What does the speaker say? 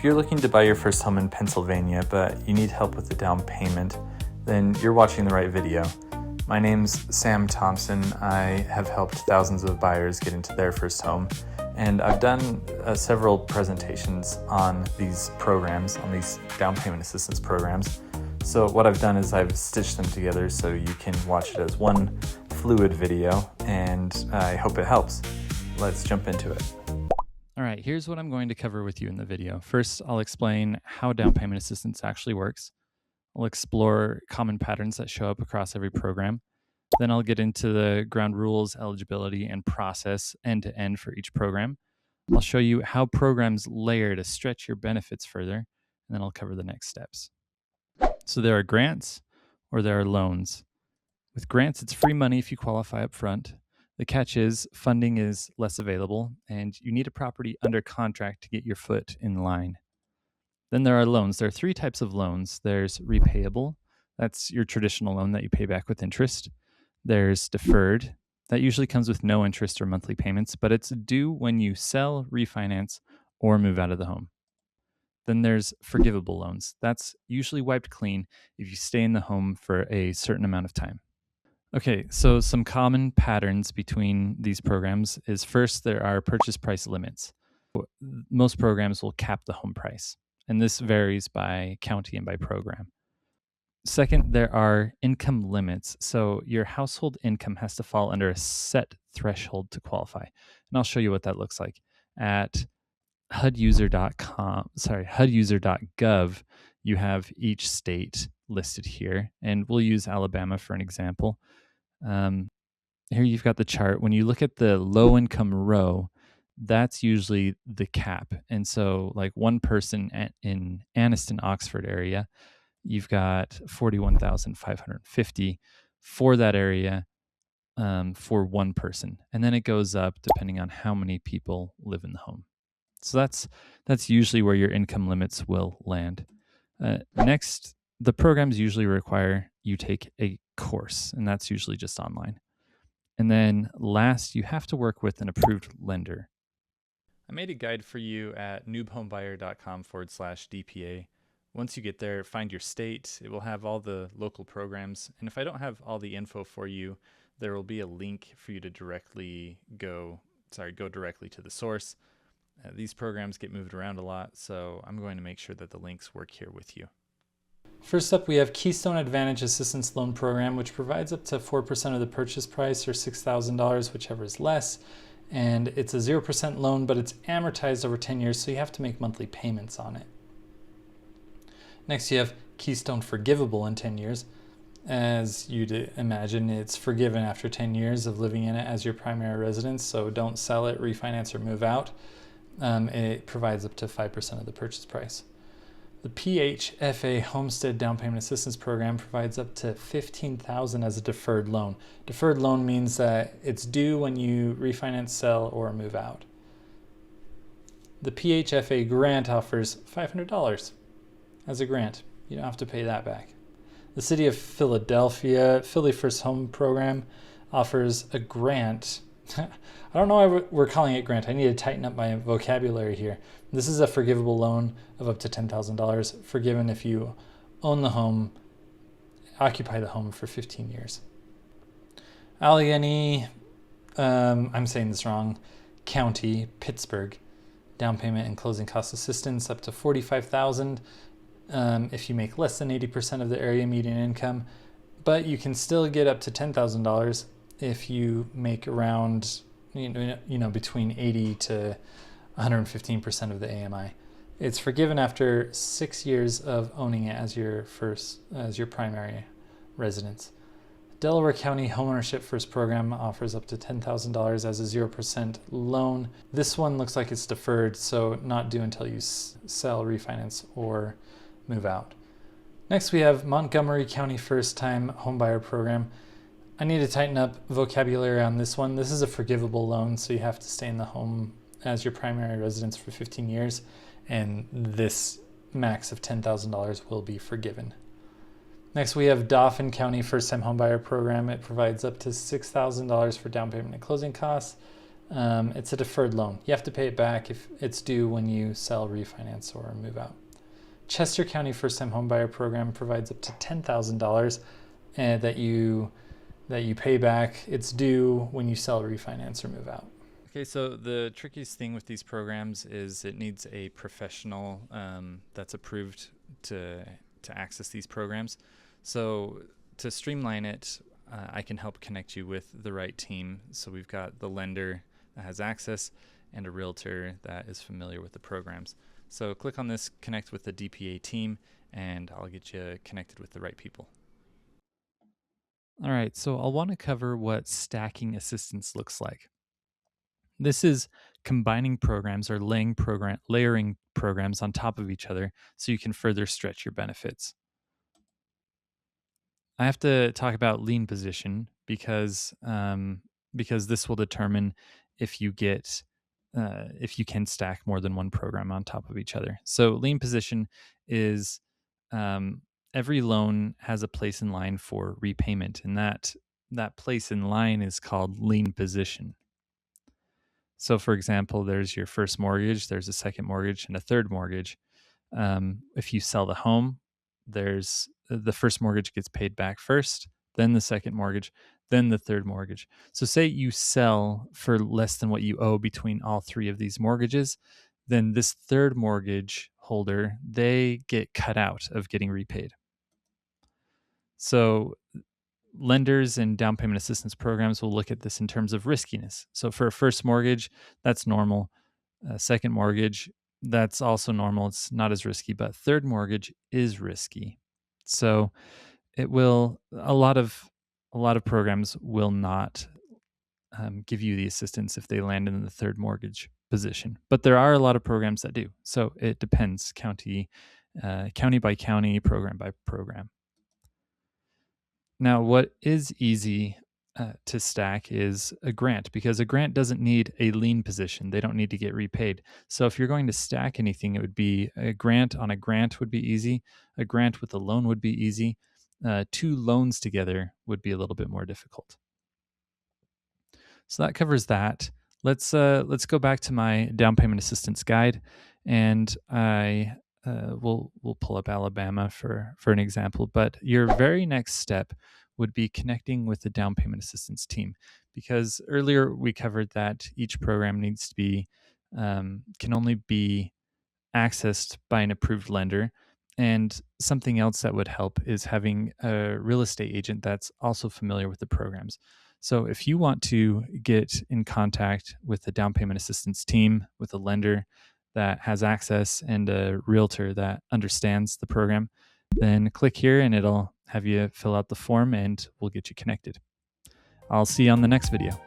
If you're looking to buy your first home in Pennsylvania, but you need help with the down payment, then you're watching the right video. My name's Sam Thompson. I have helped thousands of buyers get into their first home, and I've done several presentations on these programs, on these down payment assistance programs. So what I've done is I've stitched them together so you can watch it as one fluid video, and I hope it helps. Let's jump into it. All right, here's what I'm going to cover with you in the video. First, I'll explain how down payment assistance actually works. I'll explore common patterns that show up across every program. Then I'll get into the ground rules, eligibility, and process end to end for each program. I'll show you how programs layer to stretch your benefits further, and then I'll cover the next steps. So there are grants or there are loans. With grants, it's free money if you qualify up front. The catch is funding is less available, and you need a property under contract to get your foot in line. Then there are loans. There are three types of loans. There's repayable. That's your traditional loan that you pay back with interest. There's deferred. That usually comes with no interest or monthly payments, but it's due when you sell, refinance, or move out of the home. Then there's forgivable loans. That's usually wiped clean if you stay in the home for a certain amount of time. Okay, so some common patterns between these programs is first, there are purchase price limits. Most programs will cap the home price, and this varies by county and by program. Second, there are income limits. So your household income has to fall under a set threshold to qualify. And I'll show you what that looks like. At HUDuser.gov, you have each state listed here, and we'll use Alabama for an example. Here you've got the chart. When you look at the low income row, that's usually the cap. And so like one person in Anniston, Oxford area, you've got 41,550 for that area for one person. And then it goes up depending on how many people live in the home. So that's usually where your income limits will land. Next, the programs usually require you take a course, and that's usually just online. And then last, you have to work with an approved lender. I made a guide for you at noobhomebuyer.com/DPA. Once you get there, find your state. It will have all the local programs. And if I don't have all the info for you, there will be a link for you to go directly to the source. These programs get moved around a lot, so I'm going to make sure that the links work here with you. First up, we have Keystone Advantage Assistance Loan Program, which provides up to 4% of the purchase price or $6,000, whichever is less. And it's a 0% loan, but it's amortized over 10 years, so you have to make monthly payments on it. Next, you have Keystone Forgivable in 10 years. As you'd imagine, it's forgiven after 10 years of living in it as your primary residence, so don't sell it, refinance, or move out. It provides up to 5% of the purchase price. The PHFA Homestead Down Payment Assistance Program provides up to $15,000 as a deferred loan. Deferred loan means that it's due when you refinance, sell, or move out. The PHFA grant offers $500 as a grant. You don't have to pay that back. The City of Philadelphia Philly First Home Program offers a grant. I don't know why we're calling it grant. I need to tighten up my vocabulary here. This is a forgivable loan of up to $10,000, forgiven if you own the home, occupy the home for 15 years. Allegheny, I'm saying this wrong, County, Pittsburgh, down payment and closing cost assistance up to $45,000 if you make less than 80% of the area median income, but you can still get up to $10,000 if you make around, between 80 to 115% of the AMI. It's forgiven after 6 years of owning it as your primary residence. Delaware County Homeownership First Program offers up to $10,000 as a 0% loan. This one looks like it's deferred, so not due until you sell, refinance, or move out. Next, we have Montgomery County First Time Homebuyer Program. I need to tighten up vocabulary on this one. This is a forgivable loan, so you have to stay in the home as your primary residence for 15 years, and this max of $10,000 will be forgiven. Next, we have Dauphin County First Time Homebuyer Program. It provides up to $6,000 for down payment and closing costs. It's a deferred loan. You have to pay it back if it's due when you sell, refinance, or move out. Chester County First-Time Homebuyer Program provides up to $10,000 that you pay back. It's due when you sell, refinance, or move out. Okay, so the trickiest thing with these programs is it needs a professional that's approved to access these programs. So to streamline it, I can help connect you with the right team. So we've got the lender that has access and a realtor that is familiar with the programs. So click on this, connect with the DPA team, and I'll get you connected with the right people. All right, so I'll want to cover what stacking assistance looks like. This is combining programs or layering programs on top of each other so you can further stretch your benefits. I have to talk about lien position because this will determine if you if you can stack more than one program on top of each other. So lien position is um, every loan has a place in line for repayment, and that place in line is called lien position. So, for example, there's your first mortgage, there's a second mortgage, and a third mortgage. If you sell the home, there's the first mortgage gets paid back first, then the second mortgage, then the third mortgage. So, say you sell for less than what you owe between all three of these mortgages, then this third mortgage holder, they get cut out of getting repaid. So, lenders and down payment assistance programs will look at this in terms of riskiness. So, for a first mortgage, that's normal. Second mortgage, that's also normal. It's not as risky, but third mortgage is risky. So it will a lot of programs will not give you the assistance if they land in the third mortgage position, but there are a lot of programs that do. So it depends county by county, program by program. Now, what is easy to stack is a grant, because a grant doesn't need a lien position. They don't need to get repaid. So if you're going to stack anything, it would be a grant on a grant would be easy. A grant with a loan would be easy. Two loans together would be a little bit more difficult. So that covers that. Let's go back to my down payment assistance guide, and we'll pull up Alabama for an example. But your very next step would be connecting with the down payment assistance team, because earlier we covered that each program needs to be can only be accessed by an approved lender. And something else that would help is having a real estate agent that's also familiar with the programs. So if you want to get in contact with the down payment assistance team, with a lender that has access and a realtor that understands the program, then click here and it'll have you fill out the form and we'll get you connected. I'll see you on the next video.